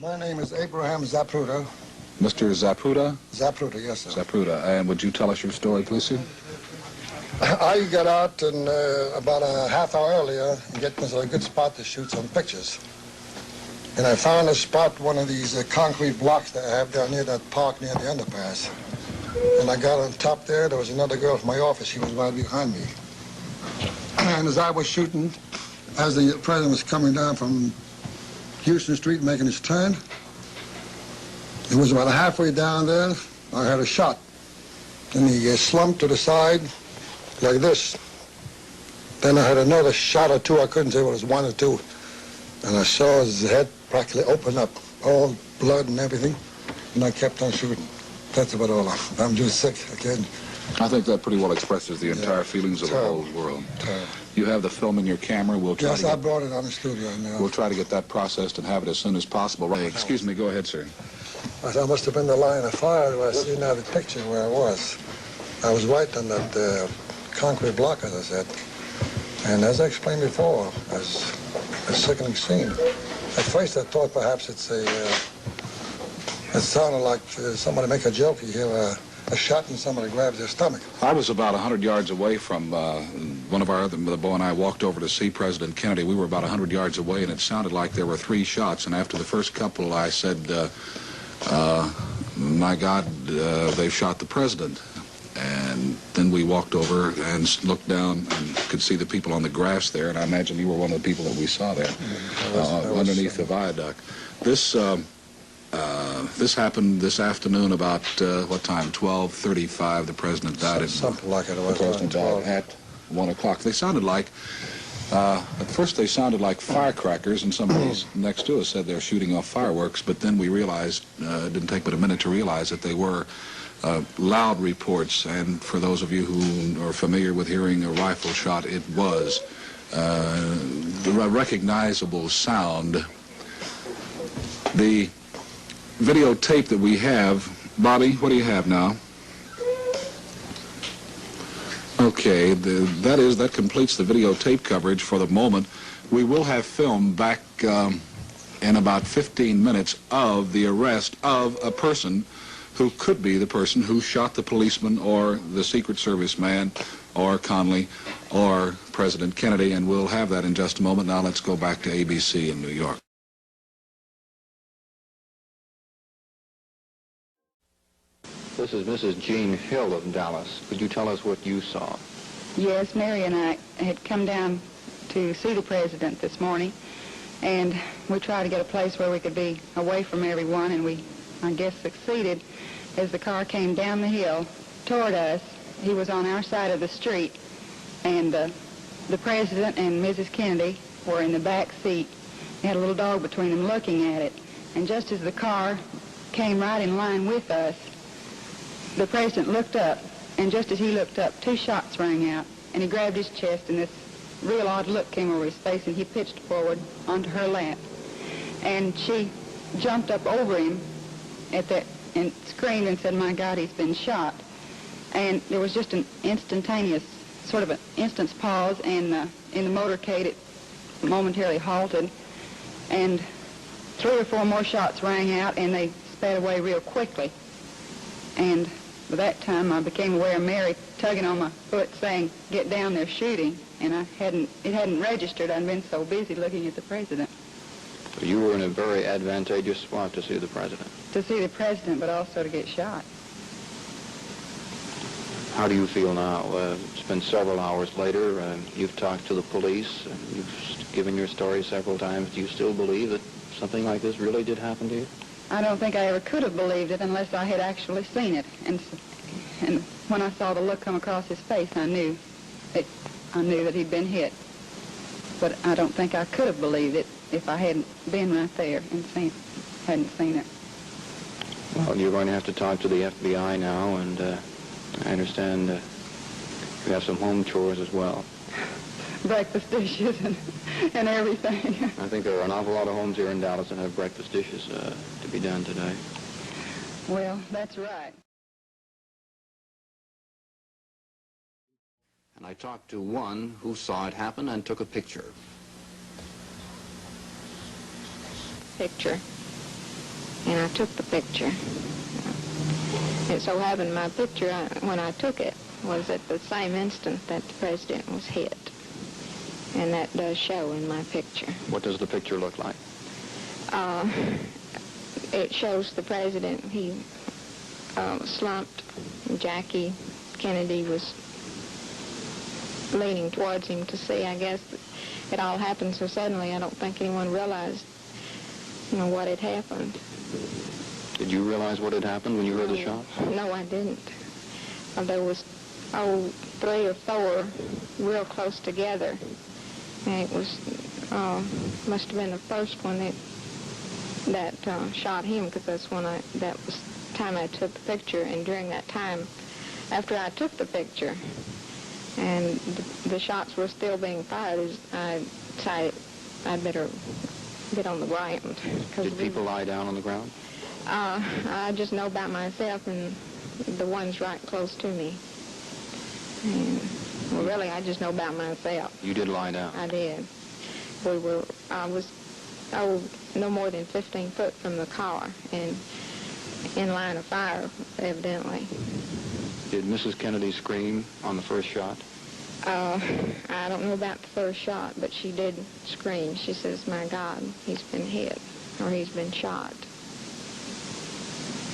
My name is Abraham Zapruder. Mr. Zapruder? Zapruder, yes, sir. Zapruder. And would you tell us your story, please, sir? I got out and about a half hour earlier and get to a good spot to shoot some pictures. And I found a spot, one of these concrete blocks that I have down near that park near the underpass. And I got on top there. There was another girl from my office. She was right behind me. And as I was shooting, as the president was coming down from Houston Street making his turn, it was about halfway down there, I had a shot. And he slumped to the side like this. Then I had another shot or two. I couldn't say whether it was one or two. And I saw his head practically open up, all blood and everything. And I kept on shooting. That's about all. I'm just sick again. I think that pretty well expresses the entire feelings of the whole world. You have the film in your camera. We'll try yes, I brought it on the studio now. We'll try to get that processed and have it as soon as possible. Right. Excuse me. Go ahead, sir. I must have been the line of fire where I see now the picture where I was. I was right on that concrete block, as I said. And as I explained before, it was a sickening scene. At first I thought perhaps it sounded like somebody make a joke. You hear a shot and somebody grabs their stomach. I was about 100 yards away from one of our other, the boy and I walked over to see President Kennedy. We were about 100 yards away, and it sounded like there were 3 shots. And after the first couple, I said, my God, they've shot the president. And then we walked over and looked down and could see the people on the grass there, and I imagine you were one of the people that we saw there underneath the viaduct. This happened this afternoon about, what time, 12:35, the president died. Something like it was. The president died at 1 o'clock. They sounded like, at first they sounded like firecrackers, and somebody next to us said they're shooting off fireworks, but then we realized, it didn't take but a minute to realize that they were loud reports, and for those of you who are familiar with hearing a rifle shot, it was a recognizable sound. The videotape that we have, Bobby, what do you have now? Okay, that completes the videotape coverage for the moment. We will have film back in about 15 minutes of the arrest of a person who could be the person who shot the policeman or the Secret Service man or Connally or President Kennedy, and we'll have that in just a moment. Now let's go back to ABC in New York. This is Mrs. Jean Hill of Dallas. Could you tell us what you saw? Yes, Mary and I had come down to see the president this morning, and we tried to get a place where we could be away from everyone, and we, I guess, succeeded. As the car came down the hill toward us, he was on our side of the street, and the president and Mrs. Kennedy were in the back seat. They had a little dog between them looking at it, and just as the car came right in line with us, the president looked up, and just as he looked up, 2 shots rang out, and he grabbed his chest, and this real odd look came over his face, and he pitched forward onto her lap. And she jumped up over him at that and screamed and said, "My God, he's been shot." And there was just an instantaneous, sort of an instant's pause, and in the motorcade it momentarily halted, and 3 or 4 more shots rang out, and they sped away real quickly. And by that time I became aware of Mary tugging on my foot saying, "Get down, they're shooting." And it hadn't registered. I'd been so busy looking at the president. So you were in a very advantageous spot to see the president. To see the president, but also to get shot. How do you feel now? It's been several hours later. You've talked to the police, and you've given your story several times. Do you still believe that something like this really did happen to you? I don't think I ever could have believed it unless I had actually seen it. And when I saw the look come across his face, I knew that he'd been hit. But I don't think I could have believed it if I hadn't been right there and hadn't seen it. Well, you're going to have to talk to the FBI now, and I understand you have some home chores as well. Breakfast dishes and everything. I think there are an awful lot of homes here in Dallas that have breakfast dishes to be done today. Well, that's right. And I talked to one who saw it happen and took a picture. Picture. and I took the picture. It so happened my picture, when I took it, was at the same instant that the president was hit. And that does show in my picture. What does the picture look like? It shows the president, he slumped. Jackie Kennedy was leaning towards him to see. I guess it all happened so suddenly, I don't think anyone realized, what had happened. Did you realize what had happened when you heard the shots? No, I didn't. There was, 3 or 4 real close together. And it was, must have been the first one that shot him, because that was the time I took the picture. And during that time, after I took the picture, and the shots were still being fired, I decided I'd better get on the ground. Did people lie down on the ground? I just know about myself and the ones right close to me. And, well, really, I just know about myself. You did lie down? I did. I was no more than 15 foot from the car and in line of fire, evidently. Did Mrs. Kennedy scream on the first shot? I don't know about the first shot, but she did scream. She says, "My God, he's been hit," or "he's been shot."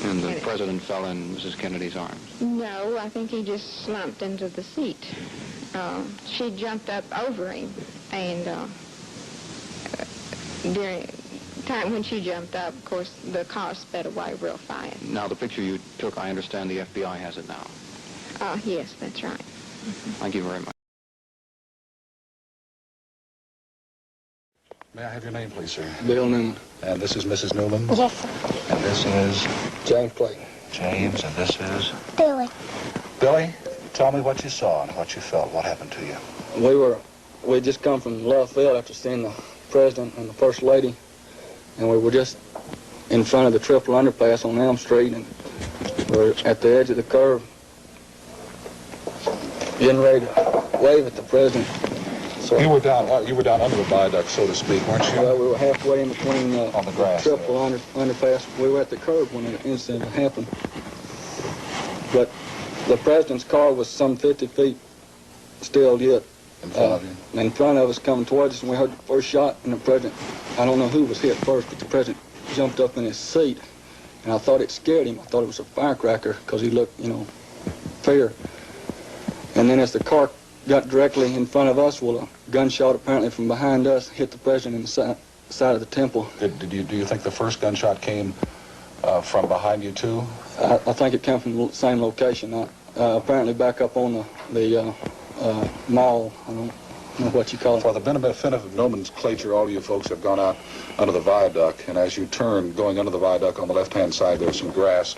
And the president fell in Mrs. Kennedy's arms? No, I think he just slumped into the seat. She jumped up over him, and during the time when she jumped up, of course, the car sped away real fast. Now, the picture you took, I understand the FBI has it now. Yes, that's right. Thank you very much. May I have your name, please, sir? Bill Newman. And this is Mrs. Newman? Yes, sir. And this is James Clayton. James, and this is Billy. Billy. Tell me what you saw and what you felt. What happened to you? We just come from left field after seeing the president and the first lady, and we were just in front of the triple underpass on Elm Street, and we were at the edge of the curve, getting ready to wave at the president. So You were down under the viaduct, so to speak, weren't you? we were halfway in between On the grass triple underpass. We were at the curb when the incident happened. But the president's car was some 50 feet still yet In front of you? in front of us coming towards us, and we heard the first shot, and the president, I don't know who was hit first, but the president jumped up in his seat, and I thought it scared him. I thought it was a firecracker because he looked, fear. And then as the car got directly in front of us, well, a gunshot apparently from behind us hit the president in the side of the temple. Do you think the first gunshot came from behind you, too? I think it came from the same location. Apparently back up on the mall. I don't know what you call it. For the benefit of nomenclature, all you folks have gone out under the viaduct, and as you turn, going under the viaduct on the left-hand side, there's some grass.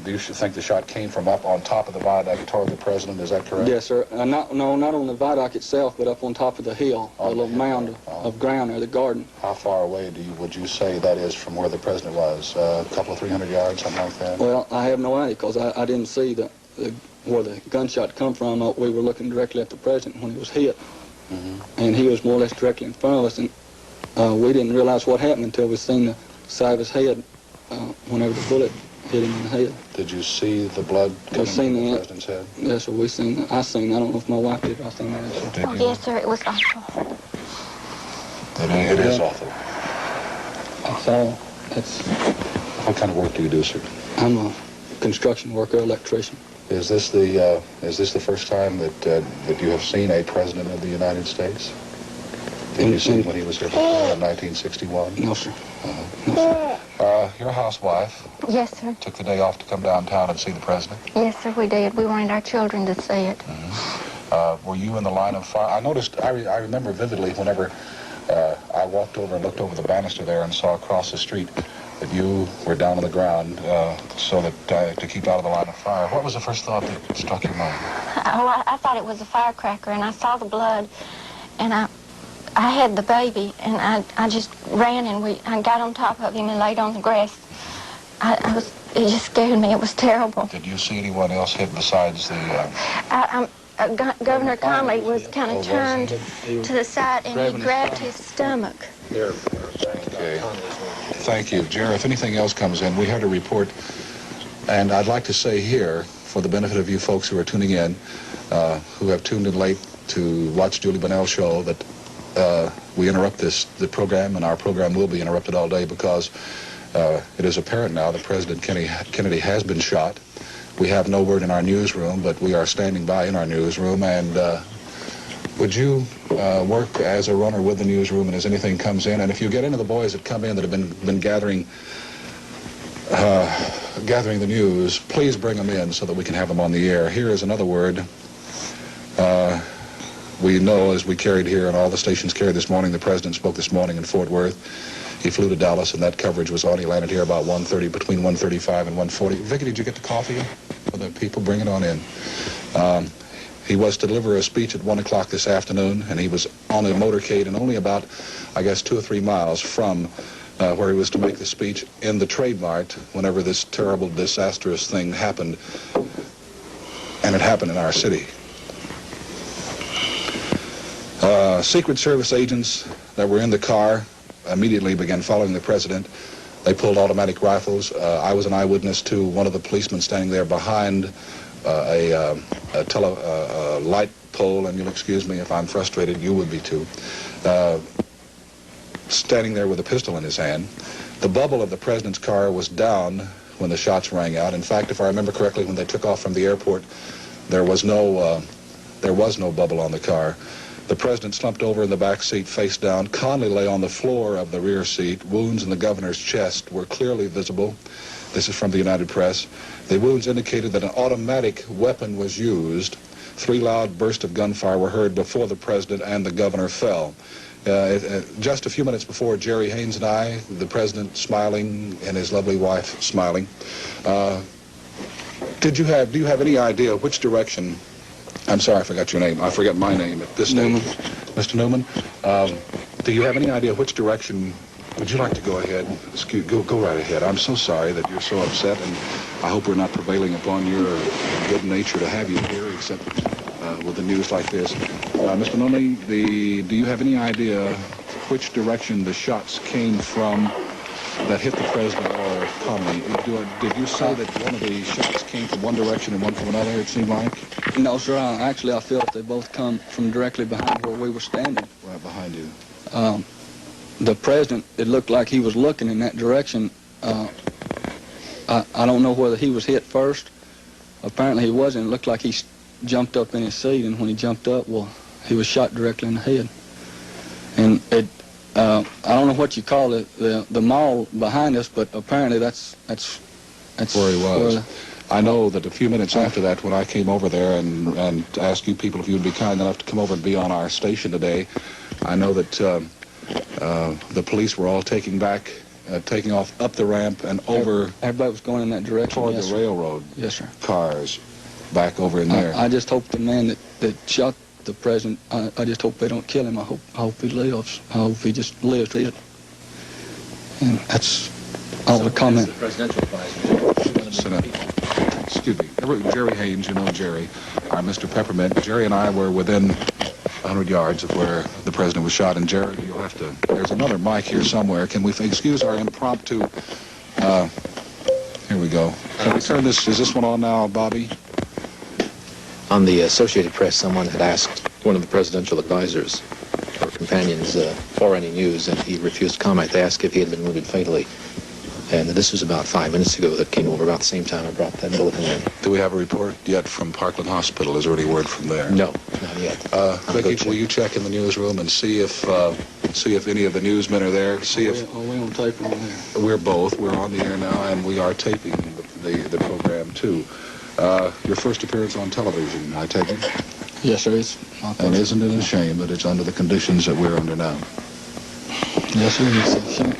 Do you think the shot came from up on top of the viaduct toward the president? Is that correct? Yes, sir. Not on the viaduct itself, but up on top of the hill, a little mound of ground there, the garden. How far away would you say that is from where the president was? A couple of 300 yards, something like that? Well, I have no idea because I didn't see where the gunshot come from. We were looking directly at the president when he was hit, and he was more or less directly in front of us, and we didn't realize what happened until we seen the side of his head whenever the bullet hit him in the head. Did you see the blood coming from the president's head? Yes, sir. I seen. I don't know if my wife did. I seen that. Did Oh, you? yes, sir. It was awful. It is awful. That's all. What kind of work do you do, sir? I'm a construction worker, electrician. Is this the first time that you have seen a president of the United States? Did you see him when he was here before in 1961? No, sir. No, sir. Your housewife Yes, sir. took the day off to come downtown and see the president. Yes, sir, we did. We wanted our children to see it. Were you in the line of fire? I remember vividly whenever I walked over and looked over the banister there and saw across the street that you were down on the ground so that to keep out of the line of fire. What was the first thought that struck your mind? Oh, I thought it was a firecracker, and I saw the blood, and I had the baby, and I just ran, and I got on top of him and laid on the grass. It just scared me. It was terrible. Did you see anyone else hit besides the... Governor Conley was kind of turned to the side, and he grabbed his stomach. Okay. Thank you. Jerry, if anything else comes in, we had a report, and I'd like to say here, for the benefit of you folks who are tuning in, who have tuned in late to watch Julie Bonnell's show, that we interrupt the program, and our program will be interrupted all day because it is apparent now that President Kennedy has been shot. We have no word in our newsroom, but we are standing by in our newsroom, and would you work as a runner with the newsroom, and as anything comes in, and if you get into the boys that come in that have been gathering the news, please bring them in so that we can have them on the air. Here is another word. We know, as we carried here, and all the stations carried this morning, the President spoke this morning in Fort Worth. He flew to Dallas, and that coverage was on. He landed here about 1:30, between 1:35 and 1:40. Vicki, did you get the coffee for the people? Bring it on in. He was to deliver a speech at 1 o'clock this afternoon, and he was on a motorcade and only about, I guess, 2 or 3 miles from where he was to make the speech in the Trade Mart whenever this terrible, disastrous thing happened, and it happened in our city. Secret Service agents that were in the car immediately began following the president. They pulled automatic rifles. I was an eyewitness to one of the policemen standing there behind a light pole, and you'll excuse me if I'm frustrated, you would be too, standing there with a pistol in his hand. The bubble of the president's car was down when the shots rang out. In fact, if I remember correctly, when they took off from the airport, there was no bubble on the car. The president slumped over in the back seat, face down. Conley lay on the floor of the rear seat. Wounds in the governor's chest were clearly visible. This is from the United Press. The wounds indicated that an automatic weapon was used. 3 loud bursts of gunfire were heard before the president and the governor fell. Just a few minutes before, Jerry Haynes and I, the president smiling and his lovely wife smiling. Do you have any idea which direction? I'm sorry, I forgot your name. I forgot my name at this stage. Mr. Newman, do you have any idea which direction? Would you like to go ahead? Go right ahead. I'm so sorry that you're so upset, and I hope we're not prevailing upon your good nature to have you here, except with the news like this. Mr. Newman, do you have any idea which direction the shots came from that hit the president or Conley? Did you say that one of the shots came from one direction and one from another, it seemed like? No, sir. Actually, I feel that they both come from directly behind where we were standing. Right behind you. The president, it looked like he was looking in that direction. I don't know whether he was hit first. Apparently he wasn't. It looked like he jumped up in his seat, and when he jumped up, well, he was shot directly in the head. And I don't know what you call it, the mall behind us, but apparently that's where he was. I know that a few minutes after that, when I came over there and asked you people if you'd be kind enough to come over and be on our station today, I know that the police were all taking off up the ramp and over. Everybody was going in that direction. Toward yes, the railroad. Yes, sir. Cars back over in there. I just hope the man that shot the president, I just hope they don't kill him. I hope he lives. I hope he just lives to it. And that's all the comment. The presidential advisor. Excuse me. Jerry Haynes, you know Jerry, Mr. Peppermint. Jerry and I were within 100 yards of where the president was shot. And Jerry, you'll have to, there's another mic here somewhere. Can we excuse our impromptu, here we go. Can we turn this, is this one on now, Bobby? On the Associated Press, someone had asked one of the presidential advisors or companions for any news, and he refused comment. They asked if he had been wounded fatally. And this was about 5 minutes ago that came over about the same time I brought that bulletin in. Do we have a report yet from Parkland Hospital? Is there any word from there? No, not yet. Vicki, will you check in the newsroom and see if any of the newsmen are there? See if we're on tape on there. We're on the air now, and we are taping the program too. Your first appearance on television, I take it? Yes, sir. It's and isn't it a shame that it's under the conditions that we're under now? Yes, sir. It's a shame.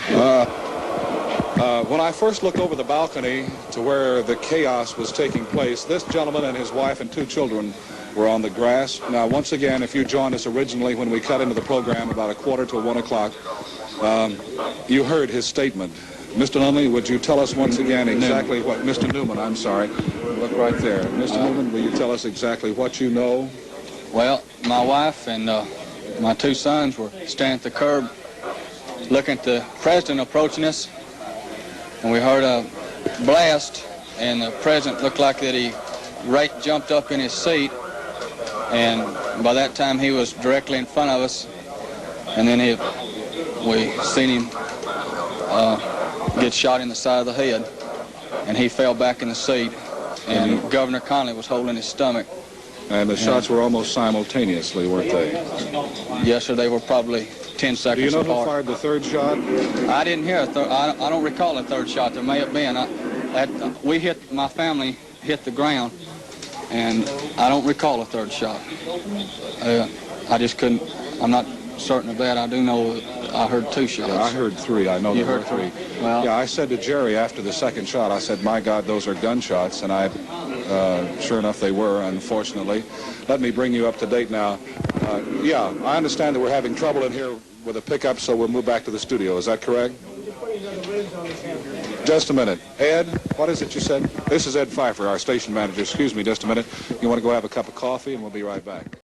When I first looked over the balcony to where the chaos was taking place, this gentleman and his wife and 2 children were on the grass. Now, once again, if you joined us originally when we cut into the program about 1:15 to 1 o'clock, you heard his statement. Mr. Newman, would you tell us once again exactly what... Mr. Newman, I'm sorry. Look right there. Mr. Newman, will you tell us exactly what you know? Well, my wife and my 2 sons were standing at the curb looking at the president approaching us, and we heard a blast, and the president looked like that he jumped up in his seat, and by that time he was directly in front of us, and then we seen him get shot in the side of the head, and he fell back in the seat, and Governor Connolly was holding his stomach. And the shots were almost simultaneously, weren't they? Yes, sir, they were probably 10 seconds apart. Do you know who fired the third shot? I didn't hear a third. I don't recall a third shot. There may have been. My family hit the ground, and I don't recall a third shot. I just couldn't. I'm not certain of that. I do know I heard 2 shots. Yeah, I heard 3. I know You there were heard 3. Well, yeah, I said to Jerry after the second shot, I said, my God, those are gunshots. And sure enough, they were, unfortunately. Let me bring you up to date now. Yeah, I understand that we're having trouble in here with a pickup, so we'll move back to the studio. Is that correct? Just a minute. Ed, what is it you said? This is Ed Pfeiffer, our station manager. Excuse me just a minute. You want to go have a cup of coffee, and we'll be right back.